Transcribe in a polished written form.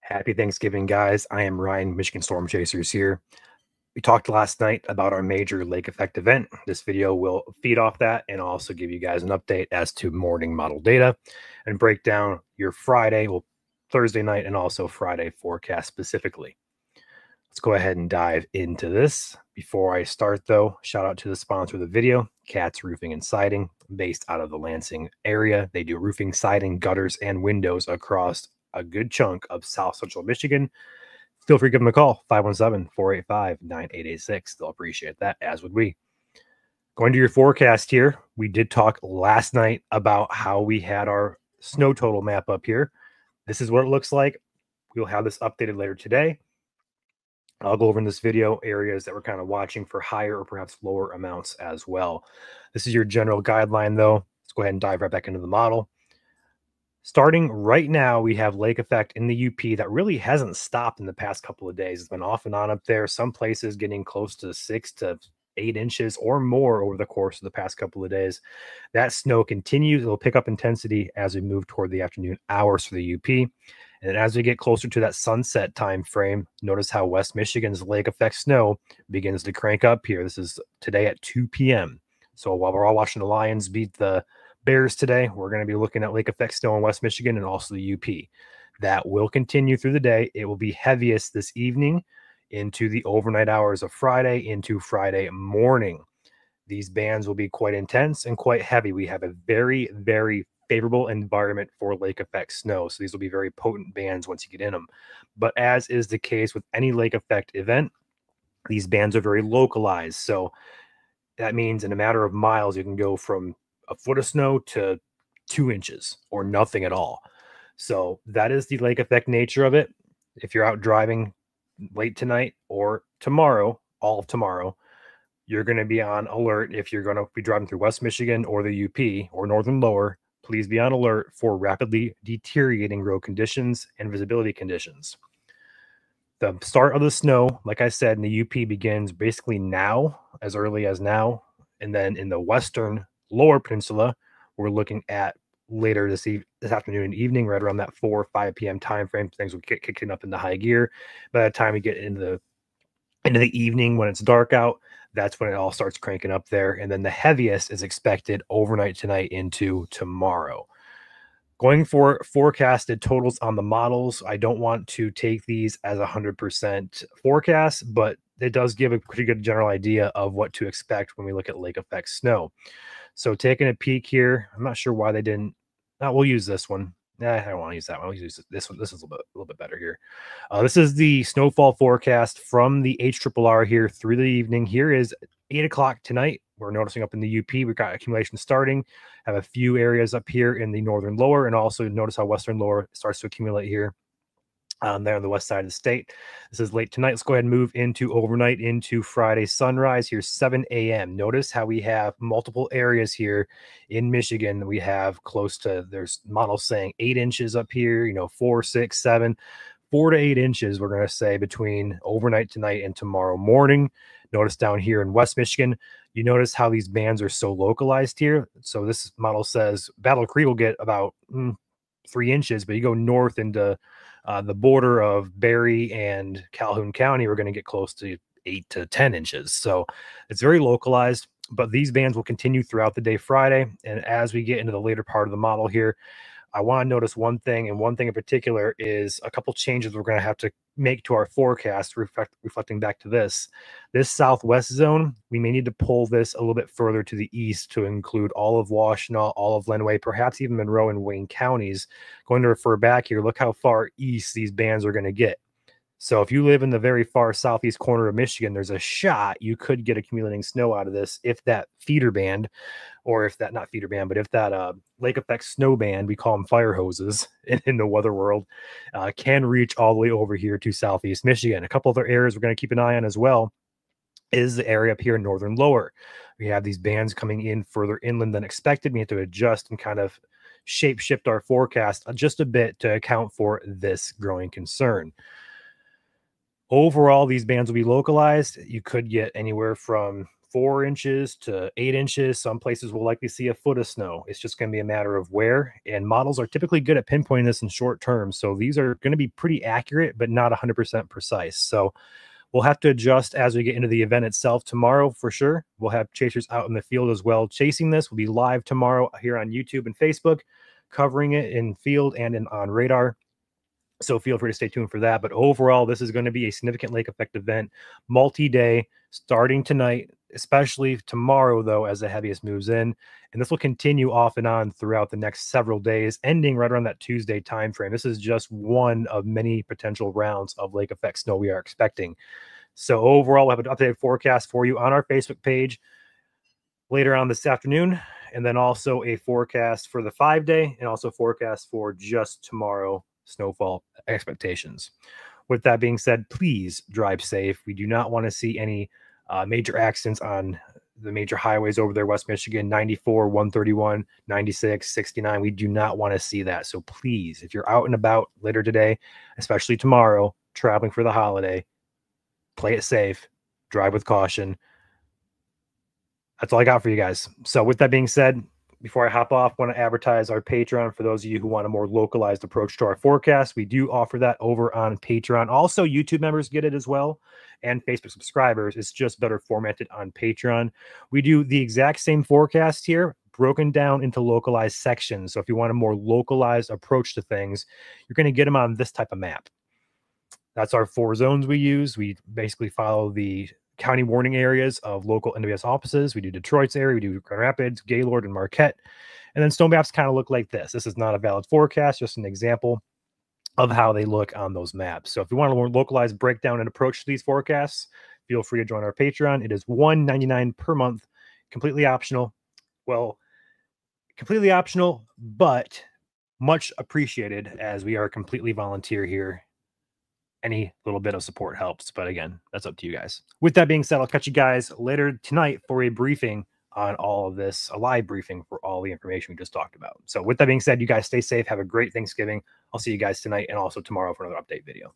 Happy Thanksgiving, guys. I am Ryan, Michigan Storm Chasers here. We talked last night about our major lake effect event. This video will feed off that and also give you guys an update as to morning model data and break down your Friday, well, Thursday night and also Friday forecast specifically. Let's go ahead and dive into this. Before I start, though, shout out to the sponsor of the video, Katz Roofing and Siding, based out of the Lansing area. They do roofing, siding, gutters, and windows across a good chunk of South Central Michigan. Feel free to give them a call, 517-485-9886. They'll appreciate that, as would we. Going to your forecast here, we did talk last night about how we had our snow total map up here. This is what it looks like. We'll have this updated later today. I'll go over in this video areas that we're kind of watching for higher or perhaps lower amounts as well. This is your general guideline, though. Let's go ahead and dive right back into the model. Starting right now, we have lake effect in the UP that really hasn't stopped in the past couple of days. It's been off and on up there. Some places getting close to 6 to 8 inches or more over the course of the past couple of days. That snow continues. It'll pick up intensity as we move toward the afternoon hours for the UP. And as we get closer to that sunset time frame, notice how West Michigan's lake effect snow begins to crank up here. This is today at 2 p.m. So while we're all watching the Lions beat the Bears today, we're going to be looking at lake effect snow in West Michigan and also the UP. That will continue through the day. It will be heaviest this evening into the overnight hours of Friday into Friday morning. These bands will be quite intense and quite heavy. We have a very, very favorable environment for lake effect snow. So these will be very potent bands once you get in them. But as is the case with any lake effect event, these bands are very localized. So that means in a matter of miles, you can go from a foot of snow to 2 inches or nothing at all. So that is the lake effect nature of it. If you're out driving late tonight or tomorrow, all of tomorrow, you're going to be on alert. If you're going to be driving through West Michigan or the UP or Northern Lower, please be on alert for rapidly deteriorating road conditions and visibility conditions. The start of the snow, like I said, in the UP begins basically now, as early as now. And then in the western lower peninsula, we're looking at later this afternoon and evening, right around that 4 or 5 p.m. time frame. Things will get kicking up into high gear. By the time we get into the evening when it's dark out, that's when it all starts cranking up there. And then the heaviest is expected overnight tonight into tomorrow. Going for forecasted totals on the models, I don't want to take these as 100% forecast, but it does give a pretty good general idea of what to expect when we look at lake effect snow. So taking a peek here, I'm not sure why they didn't. We'll use this one. I don't want to use that one. We'll use this one. This is a little bit better here. This is the snowfall forecast from the HRRR here through the evening. Here is 8 o'clock tonight. We're noticing up in the UP, we've got accumulation starting. Have a few areas up here in the northern lower, and also notice how western lower starts to accumulate here. There on the west side of the state. This is late tonight. Let's go ahead and move into overnight into Friday sunrise. Here's 7 a.m. Notice how we have multiple areas here in Michigan. We have close to, there's models saying 8 inches up here, 4, 6, 7, 4 to 8 inches, we're going to say, between overnight tonight and tomorrow morning. Notice down here in West Michigan, you notice how these bands are so localized here. So this model says Battle Creek will get about 3 inches, but you go north into the border of Berry and Calhoun County, we're going to get close to 8 to 10 inches. So it's very localized, but these bands will continue throughout the day Friday. And as we get into the later part of the model here, I want to notice one thing, and one thing in particular is a couple changes we're going to have to make to our forecast, reflecting back to this southwest zone. We may need to pull this a little bit further to the east to include all of Washtenaw, all of Lenawee, perhaps even Monroe and Wayne counties. Going to refer back here, look how far east these bands are going to get. So if you live in the very far southeast corner of Michigan, there's a shot you could get accumulating snow out of this if that feeder band, or if that, not feeder band, but if that lake effect snow band, we call them fire hoses in the weather world, can reach all the way over here to southeast Michigan. A couple other areas we're going to keep an eye on as well is the area up here in northern lower. We have these bands coming in further inland than expected. We have to adjust and kind of shape shift our forecast just a bit to account for this growing concern. Overall, these bands will be localized. You could get anywhere from 4 inches to 8 inches. Some places will likely see a foot of snow. It's just going to be a matter of where. And models are typically good at pinpointing this in short term. So these are going to be pretty accurate, but not 100% precise. So we'll have to adjust as we get into the event itself tomorrow for sure. We'll have chasers out in the field as well chasing this. We'll be live tomorrow here on YouTube and Facebook, covering it in field and on radar. So feel free to stay tuned for that. But overall, this is going to be a significant lake effect event, multi-day, starting tonight, especially tomorrow, though, as the heaviest moves in. And this will continue off and on throughout the next several days, ending right around that Tuesday timeframe. This is just one of many potential rounds of lake effect snow we are expecting. So overall, we'll have an updated forecast for you on our Facebook page later on this afternoon, and then also a forecast for the 5-day and also forecast for just tomorrow snowfall expectations. With that being said, please drive safe. We do not want to see any major accidents on the major highways over there, West Michigan, 94, 131, 96, 69. We do not want to see that. So please, if you're out and about later today, especially tomorrow, traveling for the holiday, play it safe, drive with caution. That's all I got for you guys. So with that being said, before I hop off, I want to advertise our Patreon for those of you who want a more localized approach to our forecast. We do offer that over on Patreon. Also, YouTube members get it as well, and Facebook subscribers. It's just better formatted on Patreon. We do the exact same forecast here, broken down into localized sections. So if you want a more localized approach to things, you're going to get them on this type of map. That's our 4 zones we use. We basically follow the county warning areas of local NWS offices. We do Detroit's area, we do Grand Rapids, Gaylord, and Marquette. And then snow maps kind of look like this. This is not a valid forecast, just an example of how they look on those maps. So if you want a more localized breakdown and approach to these forecasts, feel free to join our Patreon. It is $1.99 per month, completely optional. Well, completely optional, but much appreciated as we are completely volunteer here. Any little bit of support helps, but again, that's up to you guys. With that being said, I'll catch you guys later tonight for a briefing on all of this, a live briefing for all the information we just talked about. So with that being said, you guys stay safe. Have a great Thanksgiving. I'll see you guys tonight and also tomorrow for another update video.